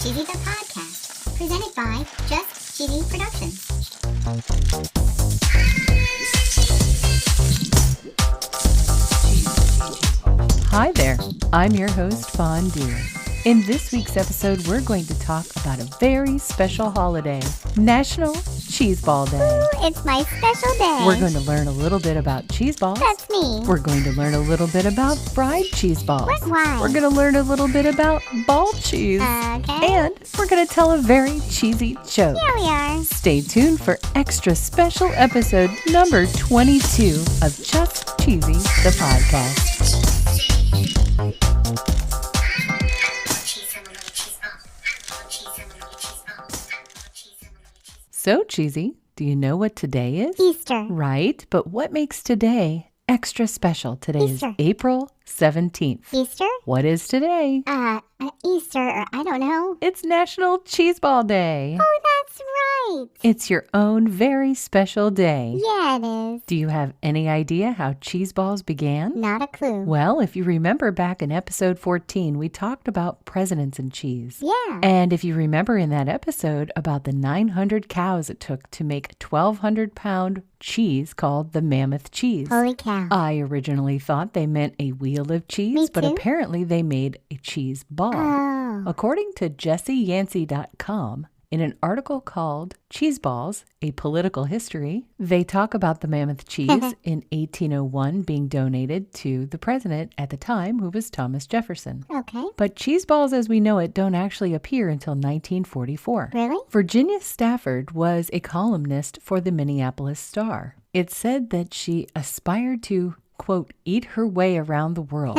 Cheesy the Podcast, presented by Just Cheesy Productions. Hi there, I'm your host, Fondue. In this week's episode, we're going to talk about a very special holiday, National Cheeseball Day. Ooh, it's my special day. We're going to learn a little bit about cheeseballs. That's me. We're going to learn a little bit about fried cheeseballs. What? Why? We're going to learn a little bit about ball cheese. Okay. And we're going to tell a very cheesy joke. Here we are. Stay tuned for extra special episode number 22 of Just Cheesy, the podcast. So, Cheesy, do you know what today is? Easter. Right, but what makes today extra special? Today Easter. is April 17th. Easter? What is today? Easter, I don't know. It's National Cheeseball Day. Oh, that's right. It's your own very special day. Yeah, it is. Do you have any idea how cheeseballs began? Not a clue. Well, if you remember back in episode 14, we talked about presidents and cheese. Yeah. And if you remember in that episode about the 900 cows it took to make a 1,200-pound cheese called the mammoth cheese. Holy cow. I originally thought they meant a wheel of cheese, Me but too. apparently they made a cheese ball. Oh. According to JesseYancey.com, in an article called Cheeseballs, A Political History, they talk about the mammoth cheese in 1801 being donated to the president at the time, who was Thomas Jefferson. Okay. But cheeseballs as we know it don't actually appear until 1944. Really? Virginia Stafford was a columnist for the Minneapolis Star. It said that she aspired to, quote, eat her way around the world.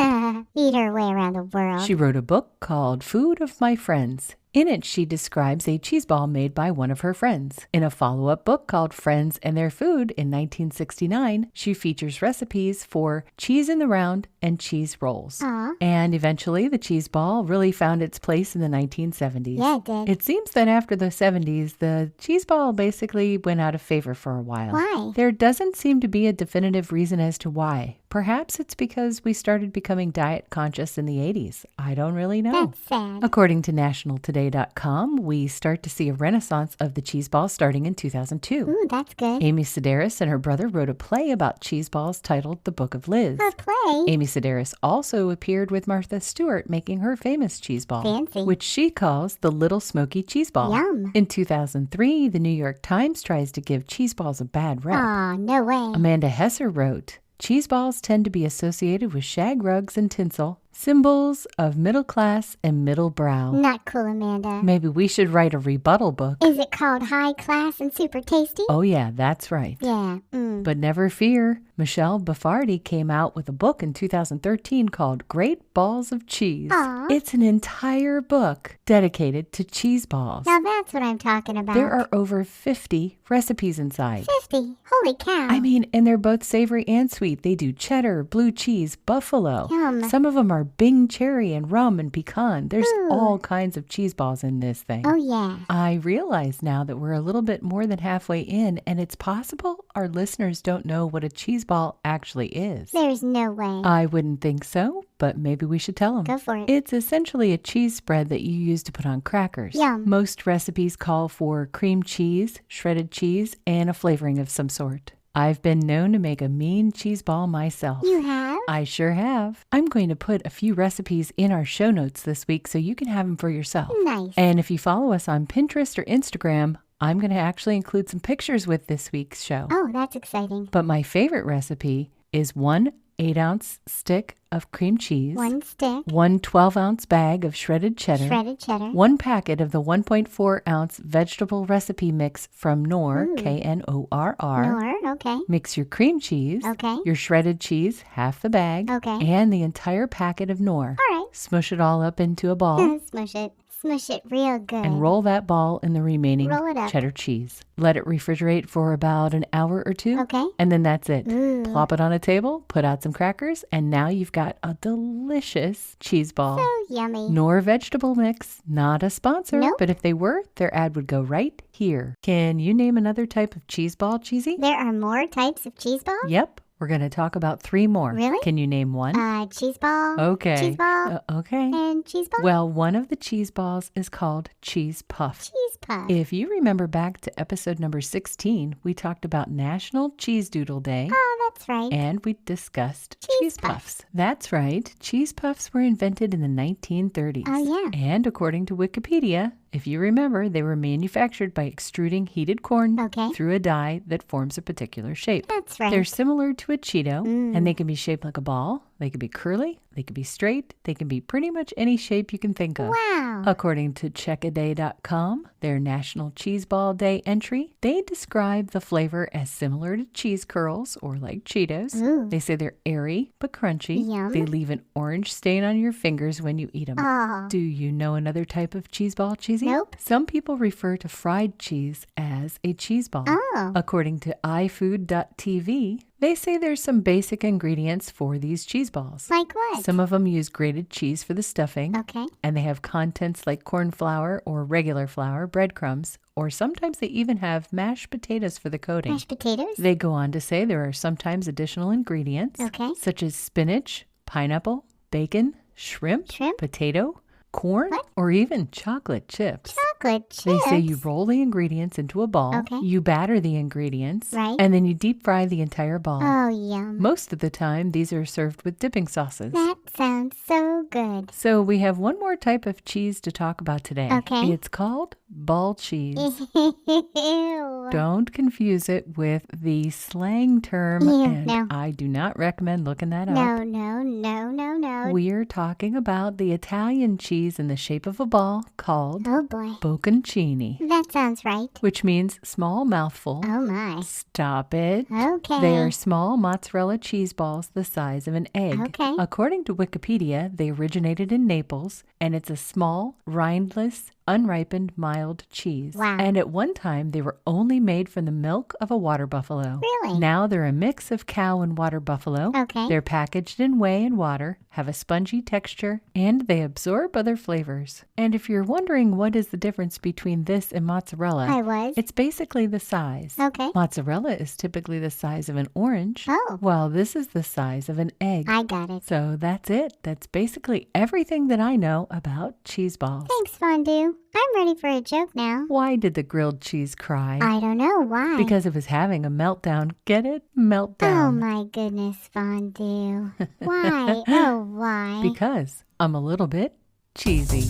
Eat her way around the world. She wrote a book called Food of My Friends. In it, she describes a cheeseball made by one of her friends. In a follow-up book called Friends and Their Food in 1969, she features recipes for cheese in the round and cheese rolls. Aw. And eventually, the cheeseball really found its place in the 1970s. Yeah, it did. It seems that after the 70s, the cheeseball basically went out of favor for a while. Why? There doesn't seem to be a definitive reason as to why. Perhaps it's because we started becoming diet conscious in the 80s. I don't really know. That's sad. According to nationaltoday.com, we start to see a renaissance of the cheeseball starting in 2002. Ooh, that's good. Amy Sedaris and her brother wrote a play about cheeseballs titled The Book of Liz. A play? Amy Sedaris also appeared with Martha Stewart making her famous cheeseball, Fancy. which she calls the Little Smoky Cheeseball. Yum. In 2003, the New York Times tries to give cheeseballs a bad rep. Aw, no way. Amanda Hesser wrote, cheeseballs tend to be associated with shag rugs and tinsel, symbols of middle class and middle brow. Not cool, Amanda. Maybe we should write a rebuttal book. Is it called High Class and Super Tasty? Oh yeah, that's right. Yeah. But never fear, Michelle Baffardi came out with a book in 2013 called Great Balls of Cheese. Aw. It's an entire book dedicated to cheese balls. Now that's what I'm talking about. There are over 50 recipes inside. 50. Holy cow. I mean, and they're both savory and sweet. They do cheddar, blue cheese, buffalo. Yum. Some of them are Bing cherry and rum and pecan. There's Ooh. all kinds of cheese balls in this thing. Oh, yeah. I realize now that we're a little bit more than halfway in, and it's possible our listeners don't know what a cheese ball actually is. There's no way. I wouldn't think so, but maybe we should tell them. Go for it. It's essentially a cheese spread that you use to put on crackers. Yum. Most recipes call for cream cheese, shredded cheese, and a flavoring of some sort. I've been known to make a mean cheese ball myself. You have? I sure have. I'm going to put a few recipes in our show notes this week so you can have them for yourself. Nice. And if you follow us on Pinterest or Instagram, I'm going to actually include some pictures with this week's show. Oh, that's exciting. But my favorite recipe is 1 8-ounce stick of cream cheese, 1 stick, 1 12-ounce bag of shredded cheddar, shredded cheddar, 1 packet of the 1.4-ounce vegetable recipe mix from Knorr, Ooh. Knorr. Knorr, okay, Mix your cream cheese, okay, your shredded cheese, half the bag, okay. and the entire packet of Knorr. All right. Smush it all up into a ball Smush it. Smush it real good. and roll that ball in the remaining Roll it up. cheddar cheese. Let it refrigerate for about an hour or two. Okay. And then that's it. Ooh. Plop it on a table, put out some crackers, and now you've got a delicious cheese ball. So yummy. Knorr Vegetable Mix, not a sponsor, Nope. but if they were, their ad would go right here. Can you name another type of cheese ball, Cheesy? There are more types of cheese balls? Yep. We're going to talk about 3 more. Really? Can you name one? Cheeseball. Okay. Cheeseball. Okay. And cheeseball? Well, one of the cheese balls is called cheese puff. Cheese puff. If you remember back to episode number 16, we talked about National Cheese Doodle Day. Oh, that's right. And we discussed Cheese cheese puffs. That's right. Cheese puffs were invented in the 1930s. Oh, yeah. And according to Wikipedia, if you remember, they were manufactured by extruding heated corn through a die that forms a particular shape. That's right. They're similar to a Cheeto, and they can be shaped like a ball. They can be curly. They can be straight. They can be pretty much any shape you can think of. Wow. According to checkaday.com, their National Cheeseball Day entry, they describe the flavor as similar to cheese curls or like Cheetos. Ooh. They say they're airy but crunchy. Yum. They leave an orange stain on your fingers when you eat them. Oh. Do you know another type of cheese ball, Cheesy? Nope. Some people refer to fried cheese as a cheese ball. Oh. According to iFood.tv, they say there's some basic ingredients for these cheese balls. Like what? Some of them use grated cheese for the stuffing. Okay. And they have contents like corn flour or regular flour, breadcrumbs, or sometimes they even have mashed potatoes for the coating. Mashed potatoes? They go on to say there are sometimes additional ingredients, such as spinach, pineapple, bacon, shrimp, potato, corn, or even chocolate chips. Chocolate chips? They say you roll the ingredients into a ball, you batter the ingredients, and then you deep fry the entire ball. Oh, yum. Most of the time, these are served with dipping sauces. That sounds so good. So we have one more type of cheese to talk about today. Okay. It's called ball cheese. Ew. Don't confuse it with the slang term, and I do not recommend looking that up. No. We're talking about the Italian cheese in the shape of a ball called bocconcini. That sounds right. Which means small mouthful. Oh, my. Stop it. Okay. They are small mozzarella cheese balls the size of an egg. Okay. According to Wikipedia, they originated in Naples, and it's a small, rindless, unripened, mild cheese. Wow. And at one time, they were only made from the milk of a water buffalo. Really? Now they're a mix of cow and water buffalo. Okay. They're packaged in whey and water, have a spongy texture, and they absorb other flavors. And if you're wondering what is the difference between this and mozzarella, it's basically the size. Okay. Mozzarella is typically the size of an orange, Oh. while this is the size of an egg. I got it. So that's it. That's basically everything that I know about cheese balls. Thanks, Fondue. I'm ready for a joke now. Why did the grilled cheese cry? I don't know why. Because it was having a meltdown. Get it? Oh, Meltdown. my goodness, Fondue. Why? Oh, why? Because I'm a little bit cheesy.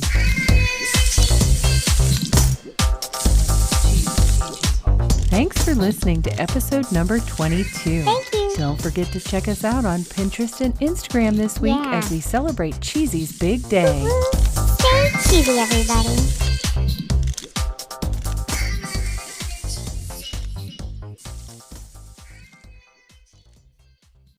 Thanks for listening to episode number 22. Thank you. Don't forget to check us out on Pinterest and Instagram this week as we celebrate Cheesy's big day. Stay cheesy, everybody.